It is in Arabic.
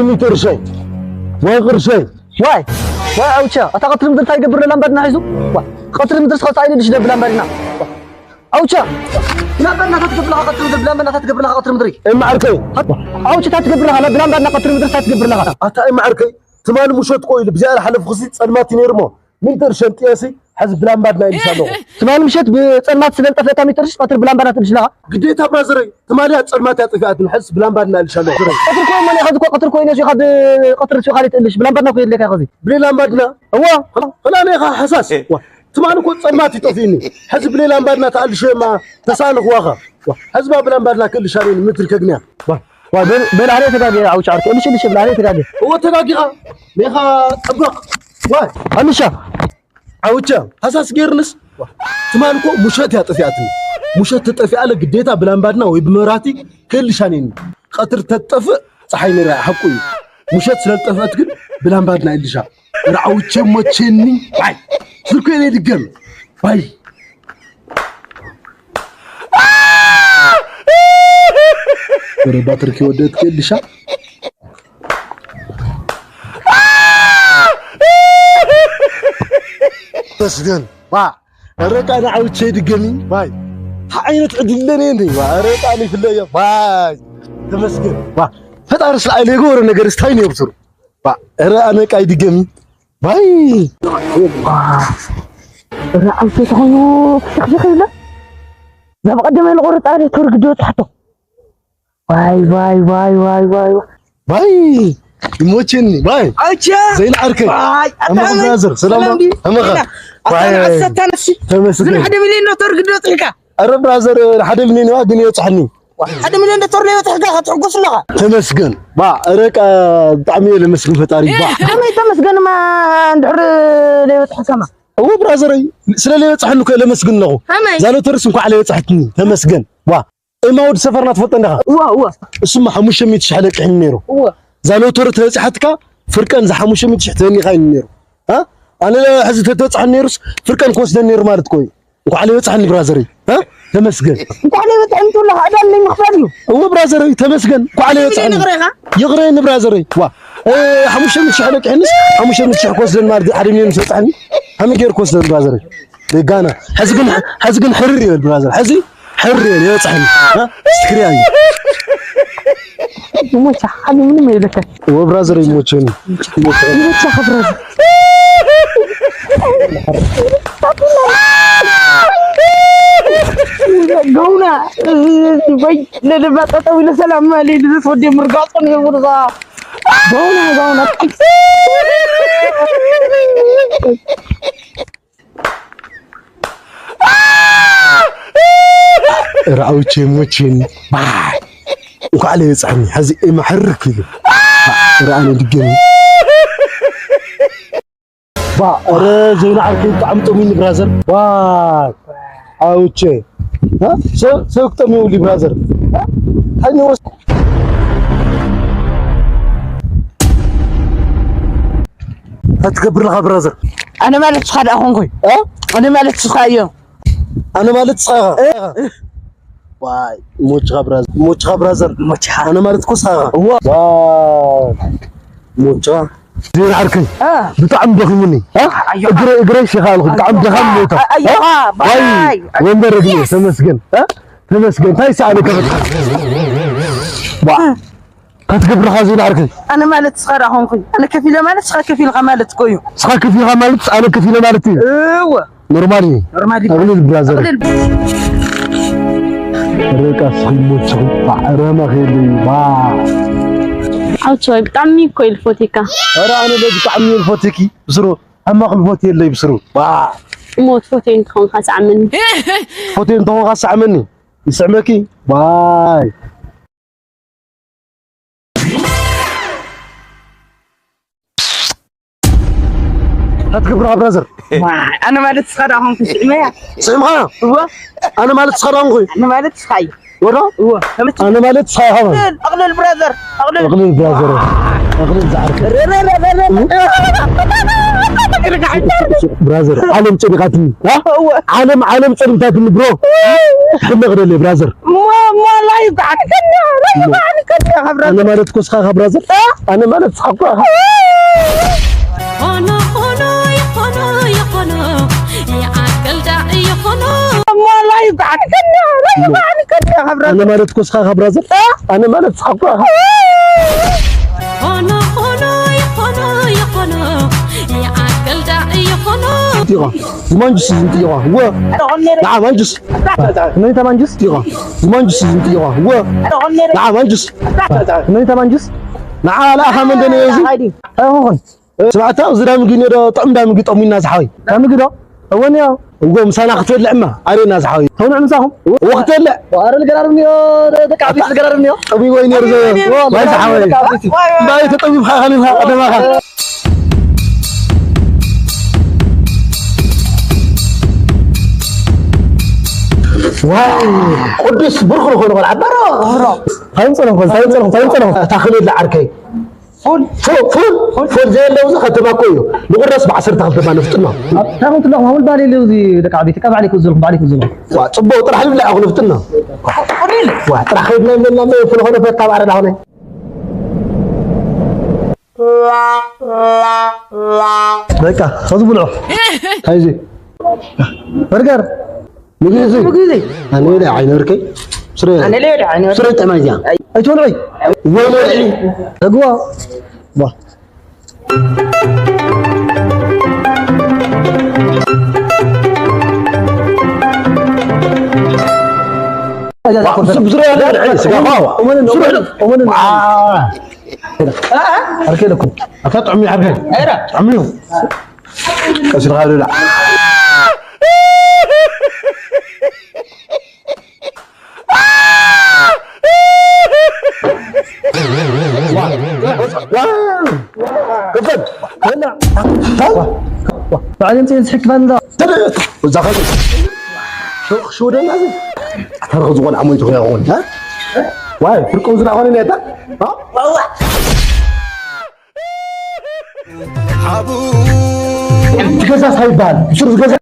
متر شيء وغير شيء واي اوتشا اتا قطر مدر تاي قبر لامبرنا حيزو قطر مدر خاص عيني دش بلامبرنا اوتشا لامبرنا تقبر لها قطر مدر بلامبرنا تقبر لها قطر مدري اما عركي اوتشا تقبر لها بلامبرنا قطر مدر تقبر لها اتا اما عركي تمال مشوت قويل بزياده حلف خصيت صلمات نيرمو متر شنطياسي حزب بلامبرنا ان شاء الله تمال مشيت بصلمات سلنت فتا مترش قطر بلامبرنا تدش لها قديتها برازري تمالي صلمات طفيات نحس بلامبرنا ان شاء الله قطر كوين ماني خذ قطر كوين شي خد قطر شي خالي تقلش بلامبرنا كوين لك يا خذي بلي لامبرنا هو خلا لي حساس تمال كنت صلمات يطفيني حزب لي لامبرنا تعال شي ما تسانخ واخا حزب بلامبرنا كل شارين متر كجنيا بين عليه تقاقي اوتشا عركي ليش بين عليه تقاقي هو تقاقي ليخا طبق واي انشا اوتشا حساس غيرنس تمانكو مشات يا طفياتني مشات تطفي على قديتا بلامبادنا وي بمراتي كل شانين قطر تطفئ صحي نرا حقوي مشات سلطفات كن بلامبادنا يدشا راوتشا موتشني باي سركو لي دغم باي رباتركي ودت كلشا تسجن با رقانا عاوتشي دغمي باي عينت عدلني رقاني في الليل باي تمسكن با فطارس لا ليغور ነገር ስታይ ነው ብስሩ با رقانا قاي دغمي باي رأيت تخيو شيخ لا لا بقدم الغرط عليه ترقدو تحته واي واي واي واي واي باي يموتني باي اوتشا زين عركي اما نازر سلام اما باي استنسي تمسكن حدا مليون ترقدو تحكا ارب نازر حدا مليون واغني يصحني حدا مليون ترلي تحكا تحقص لها تمسكن با رقا طعمي لمسكن فطاري با اما تمسكن ما ندحر لي تحكما هو برازري سلالي يصحنو كلمسكن له زالو ترس انكو عليه يصحتني تمسكن وا اما ود سفرنا تفطنها وا اسمع 500 شحال حنيرو وا زالو تر تصحتك فرقن ز 500 شحتني خاين نيرو ها انا حز تتصحن نيرس فرقن كوسدن نير مالت كوي انكو عليه يصحني برازري ها تمسكن انت عليه وتعنت ولا هذا اللي مخفاليو هو برازري تمسكن انكو عليه يصحني يغرين برازري وا 500 شحال حنس 500 شحال كوسدن مالت حدني يصحني هم غير كوسدن برازري دغانا حزقن حرر يا برازر حزي حرر يا صحني ها استكرياني موت حد من ما يذكر هو برازر يموتني موت برازر قونا باي لا ما تطوي سلام علي دز ودي مرقاطن يا مرغا قونا رأوتشي موتشين باي وقال لي يصحني حزي محرك كده رأني دقني با زين عارفين طعمته مين برازر واي اوتشي ها سوقته مين برازر ها هاني وس هتكبر لها برازر انا مالك تخاد اخونكوي ها انا مالك تخايو انا مالك تخا واي موتشا برازر انا مالك كوسا واي موتشا زين عركي بطعم دخمني اقري شغال بطعم دخمني ايوه باي وين برجلي تمسكن تمسكن تاي سالك با كتقبر خازين عركي انا مالت صغار هونكوي انا كفيله مالت صغار كفيله مالت كويو صغار كفيله مالت انا كفيله مالتي ايوا نورمالي اقول البرازر ريكا سخيموت بعرما خيلي با اوتشوي بطعمي كوي الفوتيكا انا بطعمي الفوتيكي بسرو اما الفوتي اللي بسرو با موت فوتين تخون خاص عمني فوتين تخون خاص عمني يسعمكي باي هتكبر برازر انا مالت صغار هونكوي سمعها هو انا مالت صغار هونكوي انا مالت صغير ورا هو انا مالت صغار اغلى البرازر اغلى البرازر أغلب زعرك برازر عالم تبغاتني عالم تبغاتني برو كم غير اللي برازر ما لا يبعد كنا أنا ما نتكوس خا برازر أنا ما نتسحقها ما لا يبعد كنا أنا ما نتكوس خا برازر أنا ما نتسحقها تيغا زمانجس تيغا هو نعم مانجس من انت مانجس تيغا زمانجس تيغا هو نعم مانجس من انت مانجس نعم لا هم دنيا يزي هون سمعتها زرام جينيرا طعم دام جي طعم الناس حوي كم كده هون يا هو مسانا خطول لعمة على الناس حوي هون عمساهم وقت لا وار القرارني دك عبيس القرارني طبي وين يرزق ما يسحوي ما يتطبي بخانها أنا ما واو قدس برخو خلو العبارة فاهم صنم تاخذ العركي فول زي اللوز ختما كويو نقول راس بعصر تاخذ ما نفتنا تاخذ له هون بالي لوزي دك عبيتك عليك الظلم عليك الظلم وصبوا طرح لا اخذ نفتنا طرح خدنا من فول هنا في الطابع على هنا دكا خذ بلعو هايزي برجر مجيزي انا لا عين وركي سري انا ليه يعني سري تمازيا اي تقول لي وين علي دقوا واه بسرعة هذا العيس قهوة ومن اركي لكم أفتح عمي عركي عميهم كسر غالي لا كفد هلا بعدين تيجي تحك بندا وزاخذ شو ده لازم ترغز ولا عمي تغير هون ها واي فرقوا زنا هون نيتا ها حبو تجازا سايبال شو تجازا